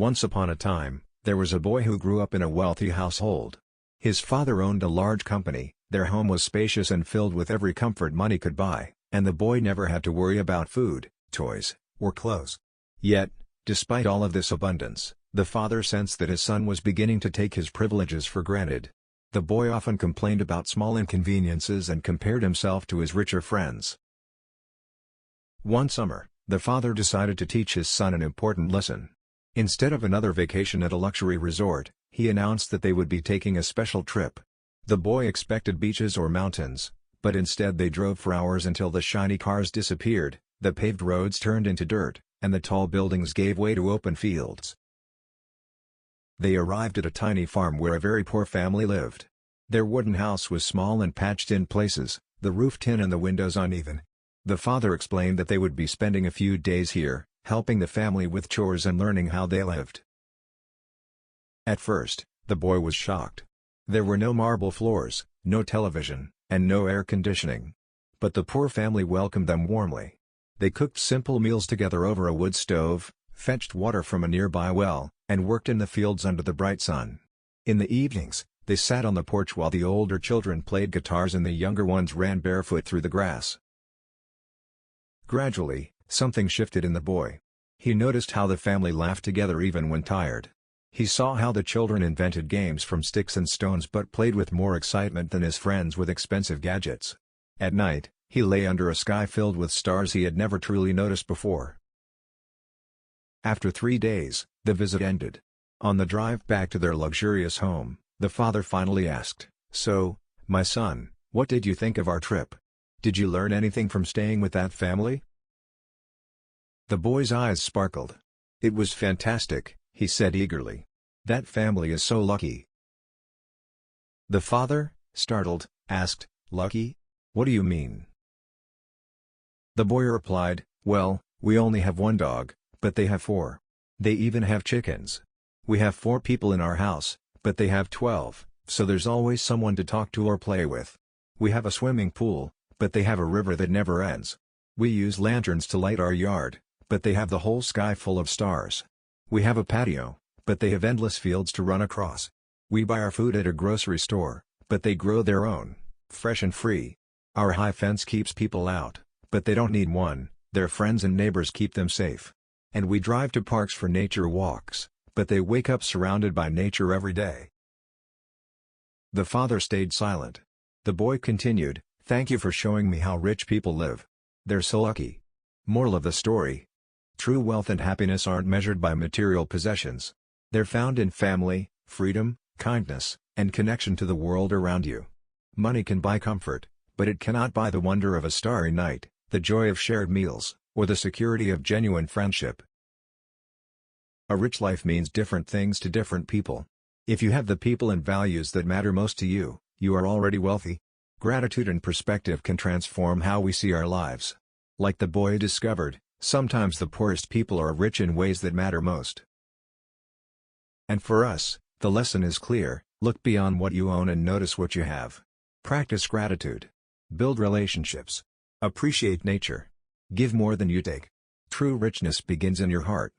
Once upon a time, there was a boy who grew up in a wealthy household. His father owned a large company, their home was spacious and filled with every comfort money could buy, and the boy never had to worry about food, toys, or clothes. Yet, despite all of this abundance, the father sensed that his son was beginning to take his privileges for granted. The boy often complained about small inconveniences and compared himself to his richer friends. One summer, the father decided to teach his son an important lesson. Instead of another vacation at a luxury resort, he announced that they would be taking a special trip. The boy expected beaches or mountains, but instead they drove for hours until the shiny cars disappeared, the paved roads turned into dirt, and the tall buildings gave way to open fields. They arrived at a tiny farm where a very poor family lived. Their wooden house was small and patched in places, the roof tin and the windows uneven. The father explained that they would be spending a few days here, helping the family with chores and learning how they lived. At first, the boy was shocked. There were no marble floors, no television, and no air conditioning. But the poor family welcomed them warmly. They cooked simple meals together over a wood stove, fetched water from a nearby well, and worked in the fields under the bright sun. In the evenings, they sat on the porch while the older children played guitars and the younger ones ran barefoot through the grass. Gradually, something shifted in the boy. He noticed how the family laughed together even when tired. He saw how the children invented games from sticks and stones but played with more excitement than his friends with expensive gadgets. At night, he lay under a sky filled with stars he had never truly noticed before. After 3 days, the visit ended. On the drive back to their luxurious home, the father finally asked, "So, my son, what did you think of our trip? Did you learn anything from staying with that family?" The boy's eyes sparkled. "It was fantastic," he said eagerly. "That family is so lucky." The father, startled, asked, "Lucky? What do you mean?" The boy replied, "Well, we only have one dog, but they have 4. They even have chickens. We have 4 people in our house, but they have 12, so there's always someone to talk to or play with. We have a swimming pool, but they have a river that never ends. We use lanterns to light our yard, but they have the whole sky full of stars. We have a patio, but they have endless fields to run across. We buy our food at a grocery store, but they grow their own, fresh and free. Our high fence keeps people out, but they don't need one, their friends and neighbors keep them safe. And we drive to parks for nature walks, but they wake up surrounded by nature every day." The father stayed silent. The boy continued, "Thank you for showing me how rich people live. They're so lucky." Moral of the story: true wealth and happiness aren't measured by material possessions. They're found in family, freedom, kindness, and connection to the world around you. Money can buy comfort, but it cannot buy the wonder of a starry night, the joy of shared meals, or the security of genuine friendship. A rich life means different things to different people. If you have the people and values that matter most to you, you are already wealthy. Gratitude and perspective can transform how we see our lives. Like the boy discovered, sometimes the poorest people are rich in ways that matter most. And for us, the lesson is clear: look beyond what you own and notice what you have. Practice gratitude. Build relationships. Appreciate nature. Give more than you take. True richness begins in your heart.